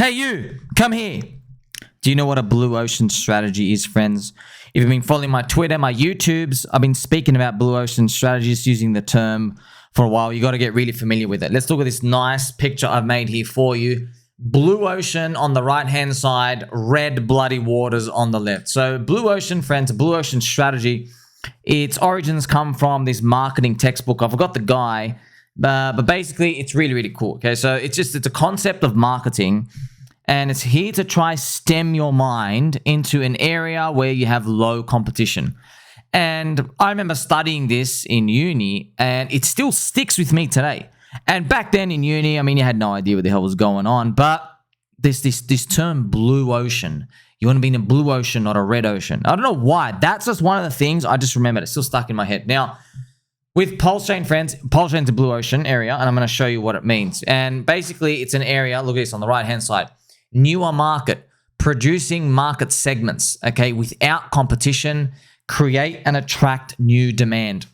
Hey you, come here. Do you know what a blue ocean strategy is, friends? If you've been following my Twitter, my YouTubes, I've been speaking about blue ocean strategies, using the term for a while. You got to get really familiar with it. Let's look at this nice picture I've made here for you. Blue ocean on the right-hand side, red bloody waters on the left. So blue ocean, friends, blue ocean strategy, its origins come from this marketing textbook. I forgot the guy, but basically it's really, really cool. Okay, so it's a concept of marketing, and it's here to try stem your mind into an area where you have low competition. And I remember studying this in uni, and it still sticks with me today. And back then in uni, I mean, you had no idea what the hell was going on, but this term blue ocean, you want to be in a blue ocean, not a red ocean. I don't know why. That's just one of the things I just remembered. It's still stuck in my head. Now, with PulseChain, friends, PulseChain's a blue ocean area, and I'm going to show you what it means. And basically, it's an area, look at this on the right-hand side, newer market, producing market segments, okay, without competition, create and attract new demand.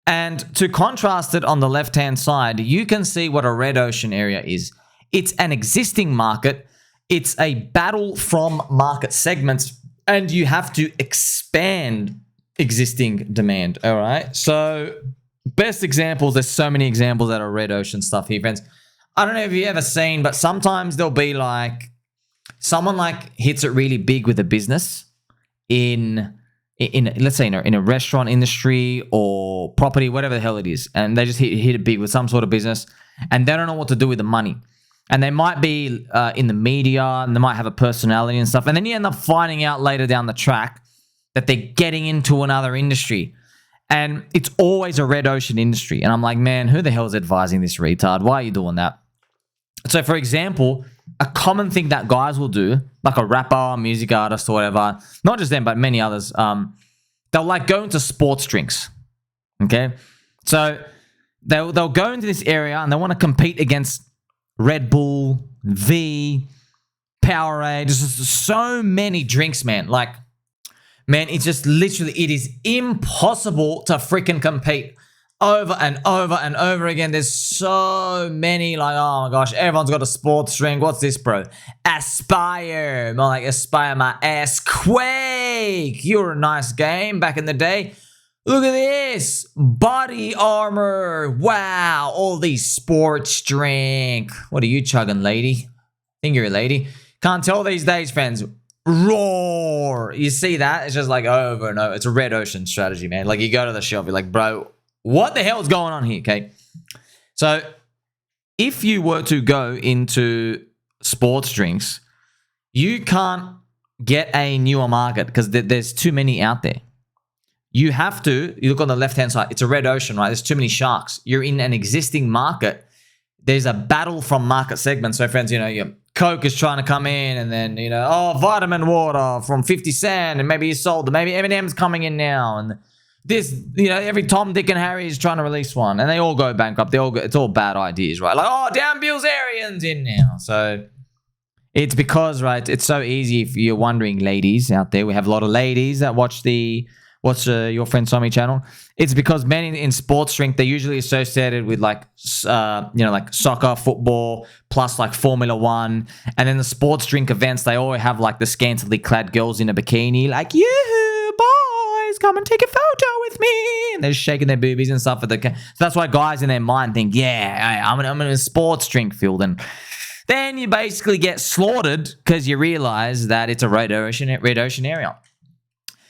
And to contrast it on the left-hand side, you can see what a red ocean area is. It's an existing market. It's a battle from market segments, and you have to expand existing demand, all right? So best examples, there's so many examples that are red ocean stuff here, friends. I don't know if you've ever seen, but sometimes there'll be like, someone like hits it really big with a business in let's say in a restaurant industry or property, whatever the hell it is, and they just hit it big with some sort of business, and they don't know what to do with the money. And they might be in the media, and they might have a personality and stuff, and then you end up finding out later down the track that they're getting into another industry, and it's always a red ocean industry. And I'm like, man, who the hell is advising this retard? Why are you doing that? So, for example, a common thing that guys will do, like a rapper, music artist, or whatever, not just them, but many others, they'll like go into sports drinks, okay? So they'll go into this area and they want to compete against Red Bull, V, Powerade, just so many drinks, man. Like, man, it's just literally, it is impossible to freaking compete. Over and over and over again. There's so many, like, oh my gosh, everyone's got a sports drink. What's this, bro? Aspire. More like Aspire my ass. Quake. You're a nice game back in the day. Look at this. Body armor. Wow. All these sports drink. What are you chugging, lady? Think you're a lady. Can't tell these days, friends. Roar. You see that? It's just like over and over. It's a red ocean strategy, man. Like, you go to the shelf, you're like, bro, what the hell is going on here, okay? So if you were to go into sports drinks, you can't get a newer market because there's too many out there. You have to, you look on the left-hand side, it's a red ocean, right? There's too many sharks. You're in an existing market. There's a battle from market segments. So friends, you know, your Coke is trying to come in, and then, you know, oh, vitamin water from 50 cent, and maybe you sold it. Maybe M&M's coming in now, and this, you know, every Tom, Dick, and Harry is trying to release one, and they all go bankrupt. It's all bad ideas, right? Like, oh, damn, Bilzerian's in now. So it's because, right, it's so easy. If you're wondering, ladies out there, we have a lot of ladies that watch your friend Sommi channel. It's because men in sports drink, they're usually associated with like, you know, like soccer, football, plus like Formula One. And then the sports drink events, they always have like the scantily clad girls in a bikini, like, yoo-hoo, boys, come and take a photo with me. And they're just shaking their boobies and stuff. So that's why guys in their mind think, yeah, I'm in a sports drink field. And then you basically get slaughtered because you realize that it's a red ocean area.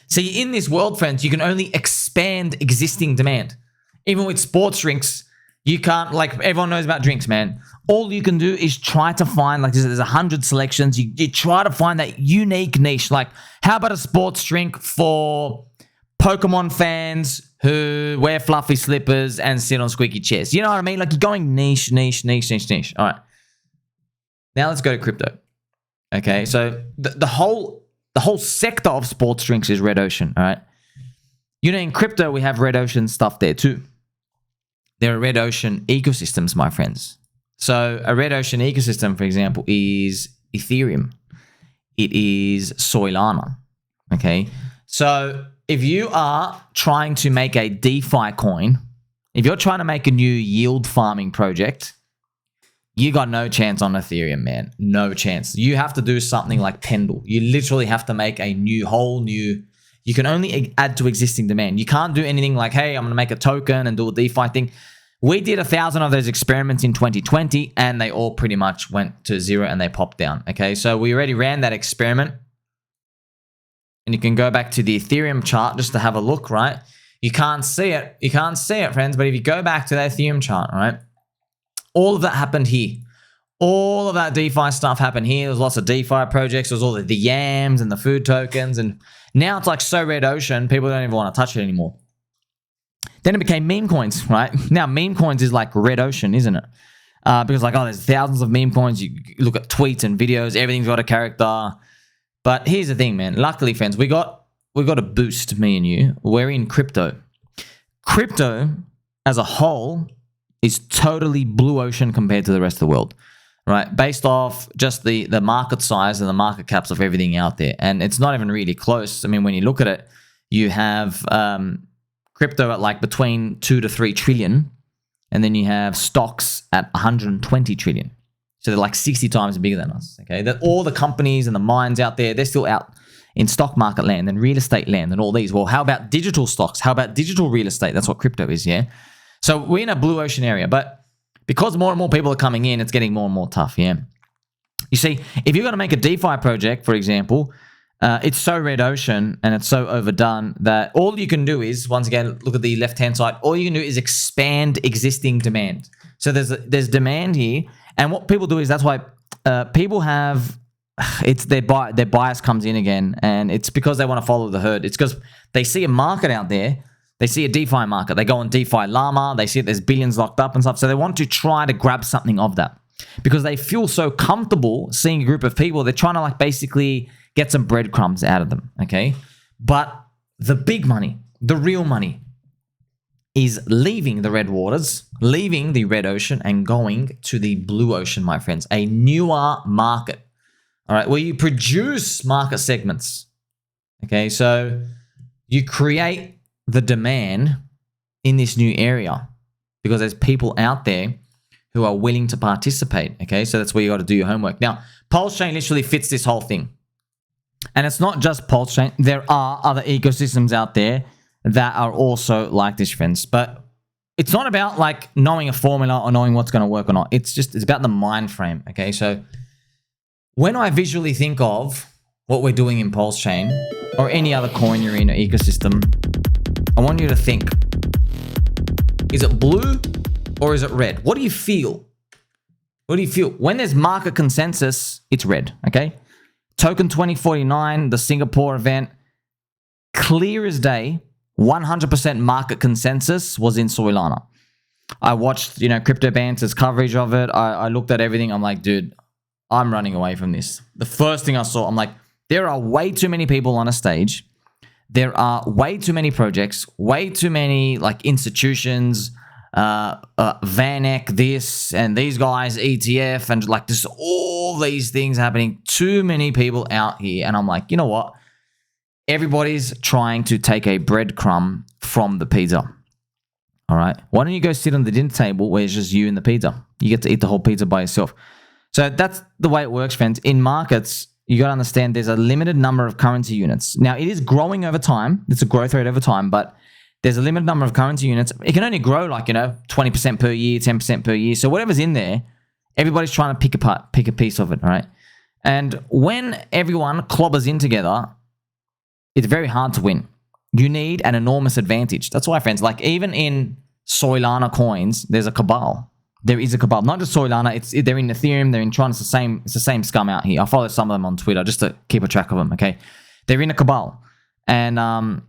So in this world, friends, you can only expand existing demand. Even with sports drinks, you can't, like, everyone knows about drinks, man. All you can do is try to find, like, there's 100 selections. You try to find that unique niche. Like, how about a sports drink for Pokemon fans who wear fluffy slippers and sit on squeaky chairs? You know what I mean? Like, you're going niche. All right. Now let's go to crypto. Okay, so the whole sector of sports drinks is red ocean, all right? You know, in crypto, we have red ocean stuff there too. There are red ocean ecosystems, my friends. So a red ocean ecosystem, for example, is Ethereum. It is Soylana, okay? So if you are trying to make a DeFi coin, if you're trying to make a new yield farming project, you got no chance on Ethereum, man. No chance. You have to do something like Pendle. You literally have to make a whole new. You can only add to existing demand. You can't do anything like, hey, I'm going to make a token and do a DeFi thing. We did 1,000 of those experiments in 2020, and they all pretty much went to zero and they popped down. Okay, so we already ran that experiment. And you can go back to the Ethereum chart just to have a look, right? You can't see it. You can't see it, friends. But if you go back to the Ethereum chart, right? All of that happened here. All of that DeFi stuff happened here. There's lots of DeFi projects. There's all the yams and the food tokens. And now it's like so red ocean, people don't even want to touch it anymore. Then it became meme coins, right? Now meme coins is like red ocean, isn't it? Because like, oh, there's thousands of meme coins. You look at tweets and videos. Everything's got a character. But here's the thing, man. Luckily, friends, we got a boost, me and you. We're in crypto. Crypto as a whole is totally blue ocean compared to the rest of the world, right? Based off just the market size and the market caps of everything out there. And it's not even really close. I mean, when you look at it, you have crypto at like between 2 to 3 trillion. And then you have stocks at 120 trillion. So they're like 60 times bigger than us, okay? That all the companies and the mines out there, they're still out in stock market land and real estate land and all these. Well, how about digital stocks? How about digital real estate? That's what crypto is, yeah? So we're in a blue ocean area, but because more and more people are coming in, it's getting more and more tough, yeah? You see, if you're going to make a DeFi project, for example, it's so red ocean and it's so overdone that all you can do is, once again, look at the left-hand side, all you can do is expand existing demand. So there's demand here, and what people do is that's why people have... It's their bias comes in again, and it's because they want to follow the herd. It's because they see a market out there, they see a DeFi market, they go on DeFi Llama, they see that there's billions locked up and stuff, so they want to try to grab something of that because they feel so comfortable seeing a group of people. They're trying to like basically get some breadcrumbs out of them, okay? But the big money, the real money, is leaving the red waters, leaving the red ocean, and going to the blue ocean, my friends, a newer market. All right, well, you produce market segments, okay? So you create the demand in this new area because there's people out there who are willing to participate, okay? So that's where you got to do your homework. Now, PulseChain literally fits this whole thing. And it's not just PulseChain. There are other ecosystems out there that are also like this, friends. But it's not about like knowing a formula or knowing what's going to work or not. It's about the mind frame, okay? So when I visually think of what we're doing in PulseChain or any other coin you're in an ecosystem, I want you to think, is it blue or is it red? What do you feel? What do you feel? When there's market consensus, it's red, okay? Token 2049, the Singapore event, clear as day, 100% market consensus was in Soylana. I watched, Crypto Banter's coverage of it. I looked at everything. I'm like, dude, I'm running away from this. The first thing I saw, I'm like, there are way too many people on a stage. There are way too many projects, way too many like institutions, Vanek, this, and these guys, ETF, and like just all these things happening. Too many people out here. And I'm like, you know what? Everybody's trying to take a breadcrumb from the pizza. All right. Why don't you go sit on the dinner table where it's just you and the pizza? You get to eat the whole pizza by yourself. So that's the way it works, friends. In markets, you got to understand there's a limited number of currency units. Now, it is growing over time. It's a growth rate over time, but there's a limited number of currency units. It can only grow like, 20% per year, 10% per year. So whatever's in there, everybody's trying to pick a piece of it, all right? And when everyone clobbers in together, it's very hard to win. You need an enormous advantage. That's why, friends, like even in Soylana coins, there's a Cabal. There is a Cabal, not just Soylana. They're in Ethereum. They're in Tron. It's the same scum out here. I follow some of them on Twitter just to keep a track of them. Okay, they're in a Cabal, and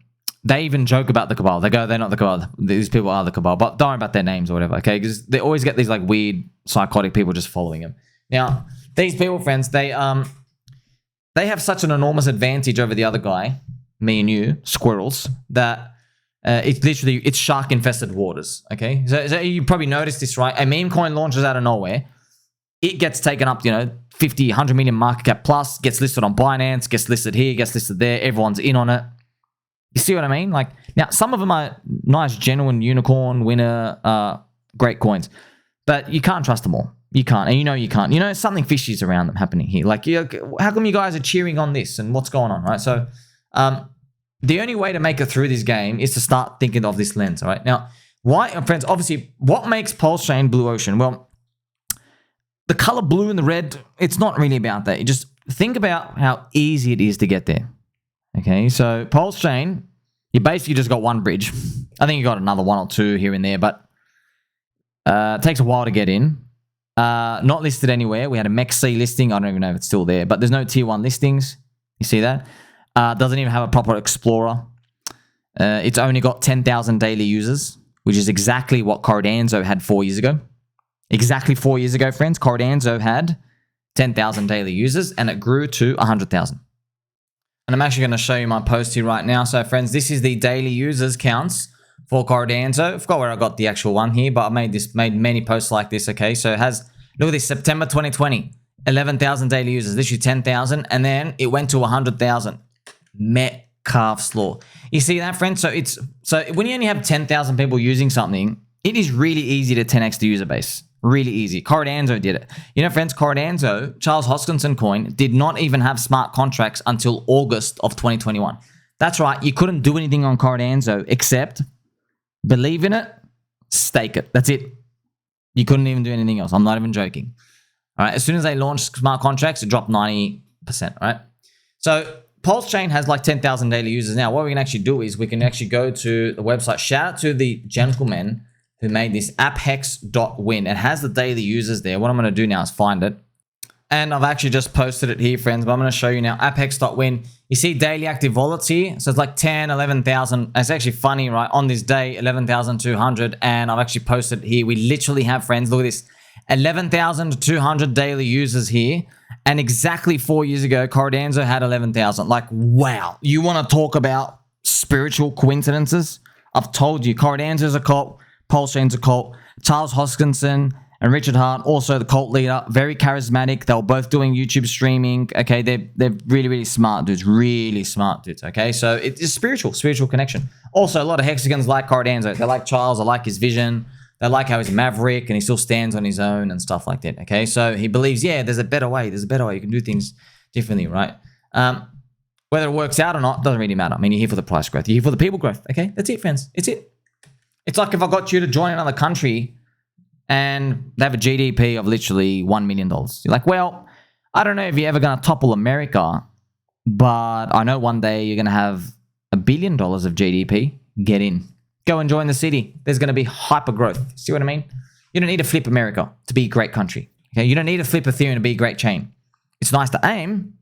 they even joke about the Cabal. They go, they're not the Cabal. These people are the Cabal, but don't worry about their names or whatever. Okay, because they always get these like weird psychotic people just following them. Now, these people, friends, they have such an enormous advantage over the other guy, me and you, squirrels, that. It's shark infested waters. Okay, so you probably noticed this, right? A meme coin launches out of nowhere. It gets taken up, 50, 100 million market cap plus, gets listed on Binance, gets listed here, gets listed there. Everyone's in on it. You see what I mean? Like, now, some of them are nice, genuine unicorn winner, great coins, but you can't trust them all. You can't. And you know you can't. You know, something fishy is around them happening here. Like, how come you guys are cheering on this and what's going on, right? So the only way to make it through this game is to start thinking of this lens, all right? Now, why, friends, obviously, what makes PulseChain blue ocean? Well, the color blue and the red, it's not really about that. You just think about how easy it is to get there. Okay, so PulseChain, you basically just got one bridge. I think you got another one or two here and there, but it takes a while to get in. Not listed anywhere. We had a MEXC listing. I don't even know if it's still there, but there's no tier 1 listings. You see that? Doesn't even have a proper explorer. It's only got 10,000 daily users, which is exactly what Cardano had 4 years ago. Exactly 4 years ago, friends, Cardano had 10,000 daily users, and it grew to 100,000. And I'm actually going to show you my post here right now. So, friends, this is the daily users counts for Cardano. I forgot where I got the actual one here, but I made many posts like this, okay? So it has, look at this, September 2020, 11,000 daily users, literally 10,000, and then it went to 100,000. Metcalfe's law. You see that, friends? So when you only have 10,000 people using something, it is really easy to 10x the user base. Really easy. Cardano did it. You know, friends, Cardano, Charles Hoskinson coin, did not even have smart contracts until August of 2021. That's right. You couldn't do anything on Cardano except believe in it, stake it. That's it. You couldn't even do anything else. I'm not even joking. All right. As soon as they launched smart contracts, it dropped 90%. Right. So PulseChain has like 10,000 daily users now. What we can actually do is we can actually go to the website. Shout out to the gentleman who made this apphex.win. It has the daily users there. What I'm going to do now is find it. And I've actually just posted it here, friends, but I'm going to show you now. Apphex.win. You see daily active volatility. So it's like 10, 11,000. It's actually funny, right? On this day, 11,200. And I've actually posted it here. We literally have, friends, look at this. 11,200 daily users here. And exactly 4 years ago, Cardano had 11,000. Like, wow. You want to talk about spiritual coincidences? I've told you, Cardano's a cult. PulseChain's a cult. Charles Hoskinson and Richard Hart, also the cult leader, very charismatic. They were both doing YouTube streaming. Okay, they're really, really smart dudes. Really smart dudes. Okay, so it's spiritual connection. Also, a lot of hexagons like Cardano. They like Charles. They like his vision. They like how he's a maverick and he still stands on his own and stuff like that. Okay, so he believes, yeah, there's a better way. There's a better way. You can do things differently, right? Whether it works out or not doesn't really matter. I mean, you're here for the price growth. You're here for the people growth. Okay, that's it, friends. It's it. It's like if I got you to join another country and they have a GDP of literally $1 million. You're like, well, I don't know if you're ever going to topple America, but I know one day you're going to have $1 billion of GDP. Get in. Go and join the city. There's going to be hyper growth. See what I mean? You don't need to flip America to be a great country. Okay? You don't need to flip Ethereum to be a great chain. It's nice to aim,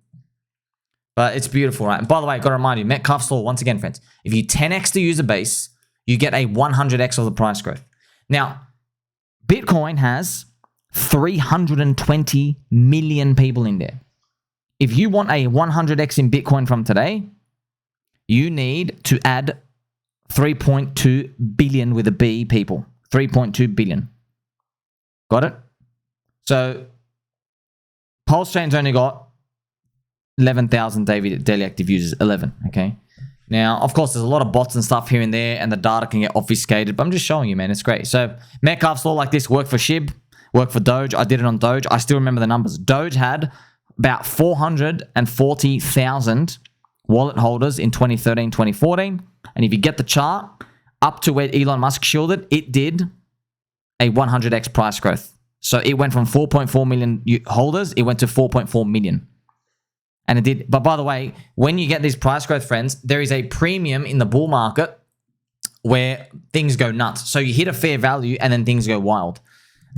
but it's beautiful, right? And by the way, I've got to remind you, Metcalfe's law, once again, friends, if you 10x the user base, you get a 100x of the price growth. Now, Bitcoin has 320 million people in there. If you want a 100x in Bitcoin from today, you need to add 3.2 billion with a B people. 3.2 billion. Got it? So, PulseChain's only got 11,000 daily active users. 11, okay? Now, of course, there's a lot of bots and stuff here and there, and the data can get obfuscated, but I'm just showing you, man. It's great. So, Metcalfe's law like this worked for SHIB, worked for Doge. I did it on Doge. I still remember the numbers. Doge had about 440,000 wallet holders in 2013, 2014. And if you get the chart up to where Elon Musk shielded, it did a 100x price growth. So, it went from 4.4 million holders, it went to 4.4 million. And it did. But by the way, when you get these price growth, friends, there is a premium in the bull market where things go nuts. So you hit a fair value and then things go wild.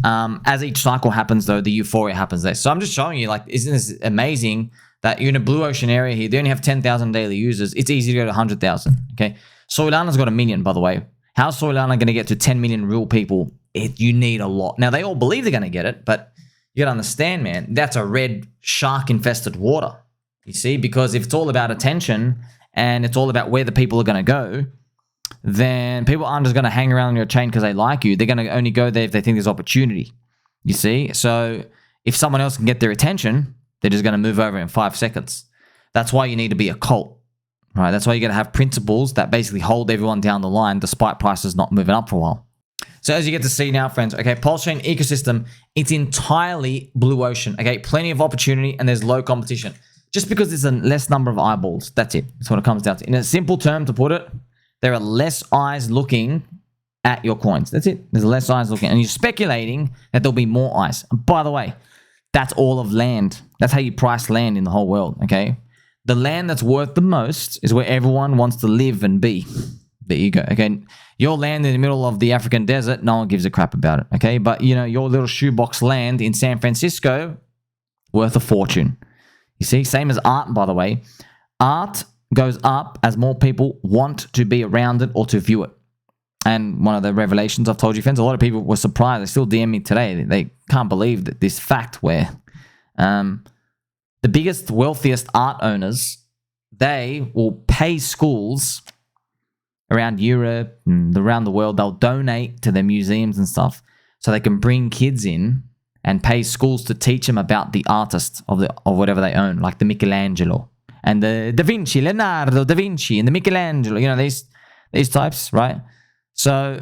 As each cycle happens, though, the euphoria happens there. So I'm just showing you, like, isn't this amazing that you're in a blue ocean area here? They only have 10,000 daily users. It's easy to go to 100,000. Okay. Solana's got 1 million, by the way. How's Solana going to get to 10 million real people? You need a lot. Now, they all believe they're going to get it, but you got to understand, man, that's a red shark-infested water. You see, because if it's all about attention and it's all about where the people are going to go, then people aren't just going to hang around on your chain because they like you. They're going to only go there if they think there's opportunity. You see? So if someone else can get their attention, they're just going to move over in 5 seconds. That's why you need to be a cult, right? That's why you got to have principles that basically hold everyone down the line despite prices not moving up for a while. So as you get to see now, friends, okay, PulseChain ecosystem, it's entirely blue ocean, okay? Plenty of opportunity and there's low competition. Just because there's a less number of eyeballs, that's it. That's what it comes down to. In a simple term to put it, there are less eyes looking at your coins. That's it. There's less eyes looking. And you're speculating that there'll be more eyes. And by the way, that's all of land. That's how you price land in the whole world, okay? The land that's worth the most is where everyone wants to live and be. There you go, okay? Your land in the middle of the African desert, no one gives a crap about it, okay? But, you know, your little shoebox land in San Francisco, worth a fortune. You see, same as art, by the way. Art goes up as more people want to be around it or to view it. And one of the revelations I've told you, friends, a lot of people were surprised. They still DM me today. They can't believe that this fact where the biggest, wealthiest art owners, they will pay schools around Europe and around the world. They'll donate to their museums and stuff so they can bring kids in and pay schools to teach them about the artist of whatever they own, like the Michelangelo and the Da Vinci, Leonardo da Vinci and the Michelangelo, you know, these types, right? So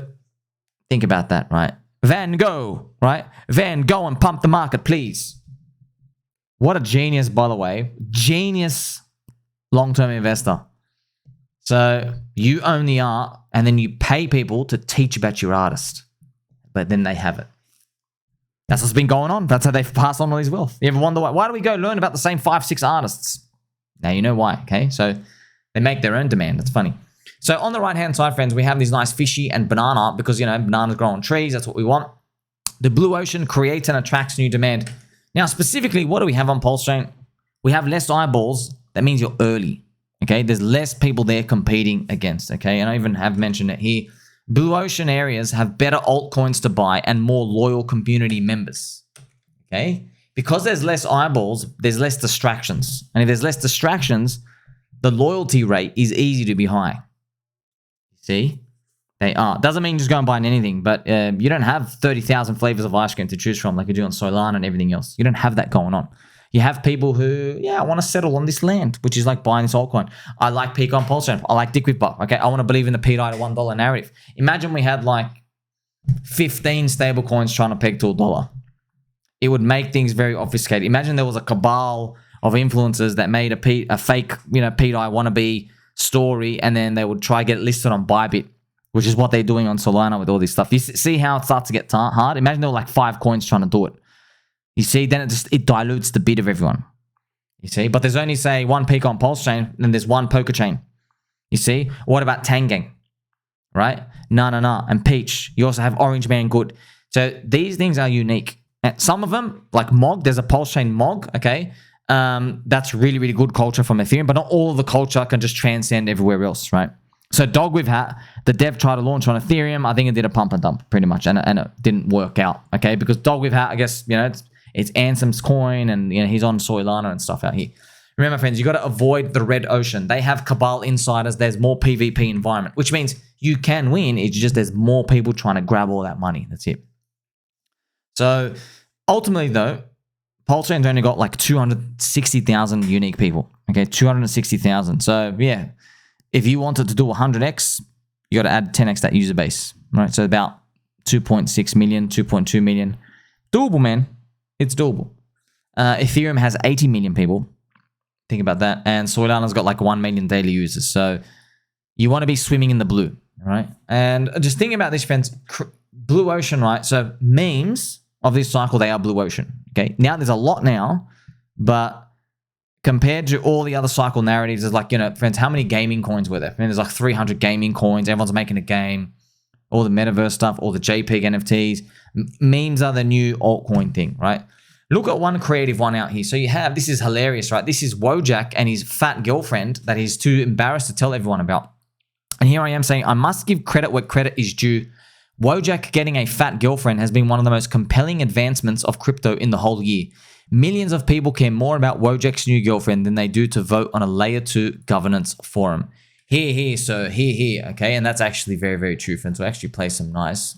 think about that, right? Van Gogh, right? Van Gogh and pump the market, please. What a genius, by the way. Genius long-term investor. So you own the art and then you pay people to teach about your artist. But then they have it. That's what's been going on. That's how they've passed on all these wealth. You ever wonder why? Why do we go learn about the same 5-6 artists? Now you know why, okay? So they make their own demand. That's funny. So on the right-hand side, friends, we have these nice fishy and banana art because, you know, bananas grow on trees. That's what we want. The blue ocean creates and attracts new demand. Now, specifically, what do we have on PulseChain? We have less eyeballs. That means you're early, okay? There's less people there competing against, okay? And I even have mentioned it here. Blue ocean areas have better altcoins to buy and more loyal community members, okay? Because there's less eyeballs, there's less distractions. And if there's less distractions, the loyalty rate is easy to be high. See? They are. Doesn't mean just go and buy anything, but you don't have 30,000 flavors of ice cream to choose from like you do on Soylana and everything else. You don't have that going on. You have people who, yeah, I want to settle on this land, which is like buying this altcoin. I like peak on PulseChain. I like Dick with Buck. Okay, I want to believe in the pDAI to $1 narrative. Imagine we had like 15 stable coins trying to peg to $1. It would make things very obfuscated. Imagine there was a cabal of influencers that made a fake, you know, pDAI wannabe story, and then they would try to get it listed on Bybit, which is what they're doing on Solana with all this stuff. You see how it starts to get hard? Imagine there were like 5 coins trying to do it. You see, then it dilutes the bid of everyone. You see, but there's only, say, one peak on PulseChain, and there's one poker chain. You see, what about Tangang? Right? No, and Peach. You also have Orange Man Good. So these things are unique. And some of them, like Mog, there's a PulseChain Mog, okay? That's really, really good culture from Ethereum, but not all of the culture can just transcend everywhere else, right? So Dog with Hat, the dev tried to launch on Ethereum. I think it did a pump and dump pretty much, and it didn't work out, okay? Because Dog with Hat, I guess, you know, it's Ansem's coin, and you know he's on Soylana and stuff out here. Remember, friends, you got to avoid the red ocean. They have Cabal insiders. There's more PvP environment, which means you can win. It's just there's more people trying to grab all that money. That's it. So ultimately, though, PulseChain's only got like 260,000 unique people. Okay, 260,000. So yeah, if you wanted to do 100x, you got to add 10x that user base, right? So about 2.6 million, 2.2 million. Doable, man. It's doable. Ethereum has 80 million people. Think about that. And Solana's got like 1 million daily users. So you want to be swimming in the blue, right? And just thinking about this, friends. Blue ocean, right? So memes of this cycle, they are blue ocean. Okay. Now there's a lot now, but compared to all the other cycle narratives, there's like, you know, friends, how many gaming coins were there? I mean, there's like 300 gaming coins. Everyone's making a game. All the metaverse stuff, all the JPEG NFTs. Memes are the new altcoin thing, right? Look at one creative one out here. So you have, this is hilarious, right? This is Wojak and his fat girlfriend that he's too embarrassed to tell everyone about. And here I am saying, I must give credit where credit is due. Wojak getting a fat girlfriend has been one of the most compelling advancements of crypto in the whole year. Millions of people care more about Wojak's new girlfriend than they do to vote on a layer 2 governance forum. Here, so here, okay? And that's actually very, very true, friends. We'll actually play some nice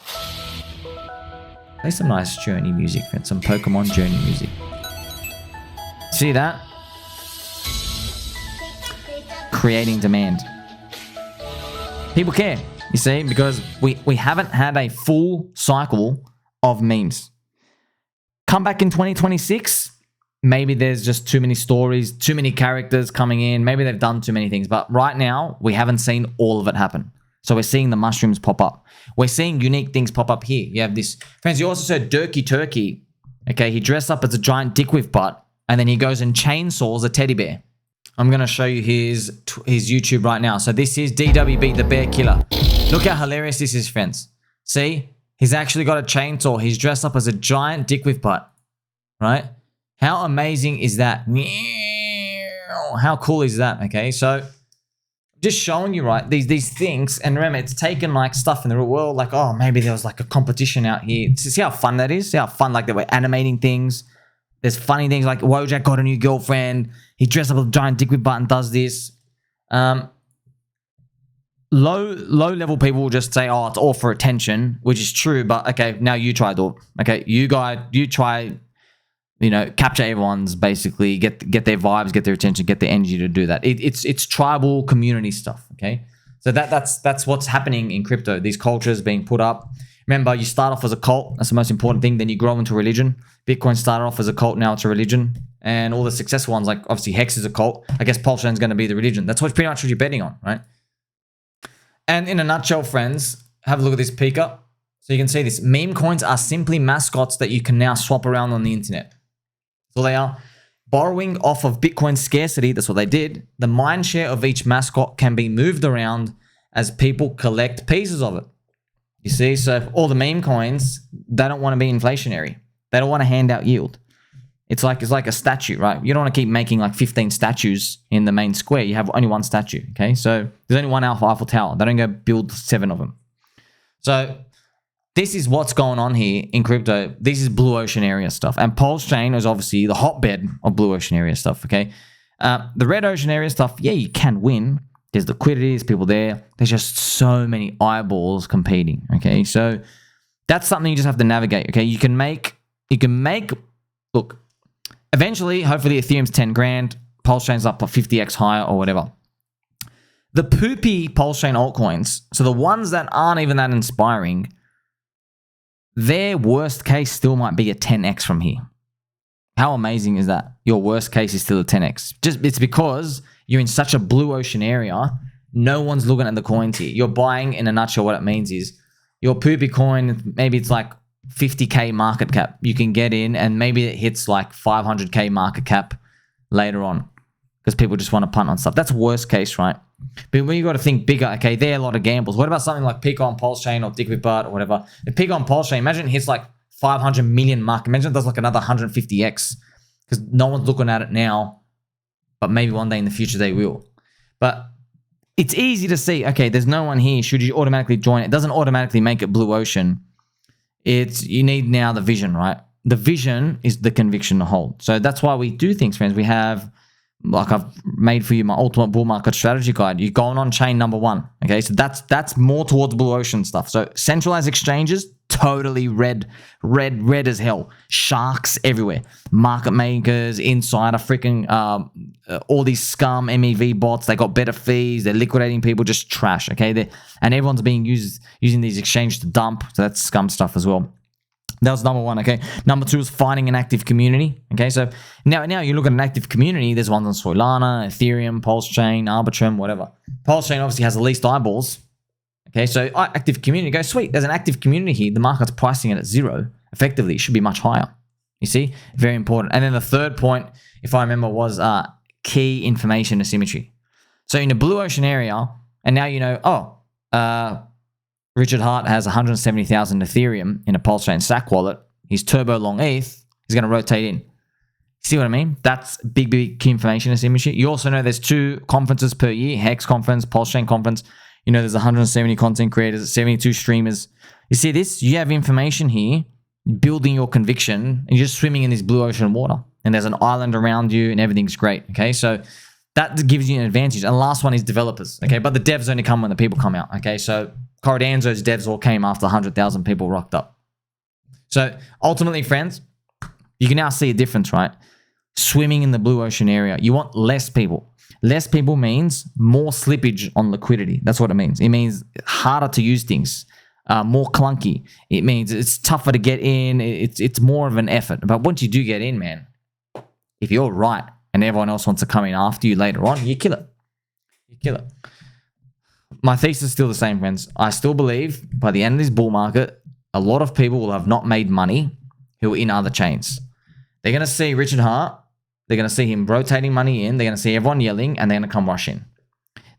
journey music, friends. Some Pokemon journey music. See that? Creating demand. People care. You see, because we haven't had a full cycle of memes. Come back in 2026, maybe there's just too many stories, too many characters coming in. Maybe they've done too many things. But right now, we haven't seen all of it happen. So we're seeing the mushrooms pop up. We're seeing unique things pop up here. You have this. Friends, you also saw Durkee Turkey. Okay, he dressed up as a giant dick with butt. And then he goes and chainsaws a teddy bear. I'm going to show you his YouTube right now. So this is DWB, the bear killer. Look how hilarious this is, friends. See? He's actually got a chainsaw. He's dressed up as a giant dick with butt. Right? How amazing is that? How cool is that? Okay, so just showing you, right, these things. And remember, it's taken like stuff in the real world. Like, oh, maybe there was like a competition out here. See how fun that is? See how fun, like, they were animating things. There's funny things like Wojak got a new girlfriend. He dressed up with a giant dick with butt and does this. Low level people will just say, oh, it's all for attention, which is true. But okay, now you try, though. Okay, you try, you know, capture everyone's, basically get their vibes, get their attention, get their energy to do that. It's tribal community stuff. Okay, so that's what's happening in crypto. These cultures being put up. Remember, you start off as a cult. That's the most important thing. Then you grow into religion. Bitcoin started off as a cult. Now it's a religion. And all the successful ones, like obviously Hex is a cult. I guess PulseChain is going to be the religion. That's pretty much what you're betting on, right? And in a nutshell, friends, have a look at this peeker. So you can see this. Meme coins are simply mascots that you can now swap around on the internet. So they are borrowing off of Bitcoin's scarcity. That's what they did. The mind share of each mascot can be moved around as people collect pieces of it. You see, so all the meme coins, they don't want to be inflationary. They don't want to hand out yield. It's like a statue, right? You don't want to keep making like 15 statues in the main square. You have only one statue, okay? So there's only one Eiffel Tower. They don't go build 7 of them. So this is what's going on here in crypto. This is blue ocean area stuff. And PulseChain is obviously the hotbed of blue ocean area stuff, okay? The red ocean area stuff, yeah, you can win. There's liquidity, there's people there. There's just so many eyeballs competing, okay? So that's something you just have to navigate, okay? You can make, look, eventually, hopefully Ethereum's 10 grand, PulseChain's up 50x higher or whatever. The poopy PulseChain altcoins, so the ones that aren't even that inspiring, their worst case still might be a 10x from here. How amazing is that? Your worst case is still a 10x. It's because you're in such a blue ocean area, no one's looking at the coins here. You're buying, in a nutshell, what it means is your poopy coin, maybe it's like 50k market cap. You can get in and maybe it hits like 500k market cap later on because people just want to punt on stuff. That's worst case, right? But when you got to think bigger, okay, there are a lot of gambles. What about something like Pico on PulseChain or Dick with Bart or whatever? If Pico on PulseChain, imagine it hits like 500 million market. Imagine it does like another 150x because no one's looking at it now. But maybe one day in the future they will. But it's easy to see, okay, there's no one here. Should you automatically join? It doesn't automatically make it blue ocean. You need now the vision, right? The vision is the conviction to hold. So that's why we do things, friends. We have, like I've made for you, my ultimate bull market strategy guide. You're going on chain number 1. Okay, so that's more towards blue ocean stuff. So centralized exchanges, totally red as hell. Sharks everywhere. Market makers, insider, freaking all these scum MEV bots. They got better fees. They're liquidating people, just trash. Okay, and everyone's being using these exchanges to dump. So that's scum stuff as well. That was number 1, okay? Number 2 is finding an active community, okay? So now you look at an active community, there's ones on Soylana, Ethereum, PulseChain, Arbitrum, whatever. PulseChain obviously has the least eyeballs, okay? So active community, go, sweet, there's an active community here. The market's pricing it at 0. Effectively, it should be much higher. You see? Very important. And then the third point, if I remember, was key information asymmetry. So in the blue ocean area, and now you know, Richard Hart has 170,000 Ethereum in a PulseChain SAC wallet. He's turbo long ETH. He's going to rotate in. See what I mean? That's big key information asymmetry. You also know there's 2 conferences per year, Hex conference, PulseChain conference. You know there's 170 content creators, 72 streamers. You see this? You have information here, building your conviction, and you're just swimming in this blue ocean water. And there's an island around you and everything's great, okay? So that gives you an advantage. And the last one is developers, okay? But the devs only come when the people come out, okay? So Cardano's devs all came after 100,000 people rocked up. So ultimately, friends, you can now see a difference, right? swimming in the blue ocean area. You want less people. Less people means more slippage on liquidity. That's what it means. It means harder to use things, more clunky. It means it's tougher to get in. It's more of an effort. But once you do get in, man, if you're right and everyone else wants to come in after you later on, you kill it. You kill it. My thesis is still the same, friends. I still believe by the end of this bull market, a lot of people will have not made money who are in other chains. They're going to see Richard Hart. They're going to see him rotating money in. They're going to see everyone yelling, and they're going to come rush in.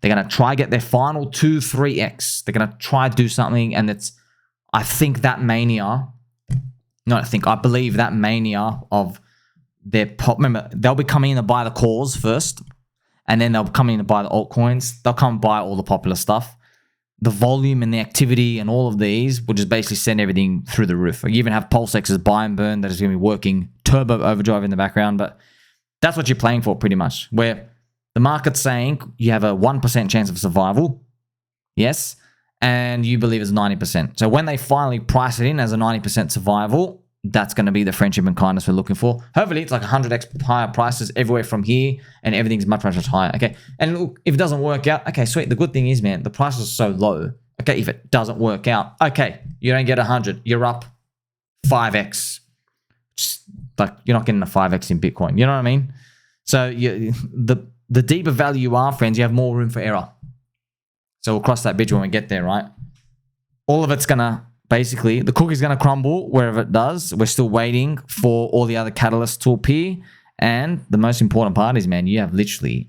They're going to try get their final 2, 3x. They're going to try do something, and I think that mania, I believe that mania of their pop. Remember, they'll be coming in to buy the calls first, and then they'll come in to buy the altcoins. They'll come buy all the popular stuff. The volume and the activity and all of these will just basically send everything through the roof. You even have PulseX's buy and burn that is going to be working turbo overdrive in the background, but that's what you're playing for pretty much, where the market's saying you have a 1% chance of survival, yes, and you believe it's 90%. So when they finally price it in as a 90% survival, that's going to be the friendship and kindness we're looking for. Hopefully, it's like 100x higher prices everywhere from here, and everything's much, much, much higher. Okay, and look, if it doesn't work out, okay, sweet. The good thing is, man, the price is so low. Okay, if it doesn't work out, okay, you don't get 100, you're up 5x. Just like you're not getting a 5x in Bitcoin. You know what I mean? So the deeper value you are, friends, you have more room for error. So we'll cross that bridge when we get there, right? All of it's gonna basically, the cookie's gonna crumble wherever it does. We're still waiting for all the other catalysts to appear. And the most important part is, man, you have literally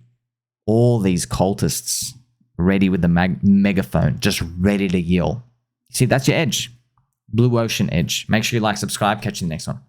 all these cultists ready with the megaphone, just ready to yell. See, that's your edge. Blue ocean edge. Make sure you like, subscribe. Catch you in the next one.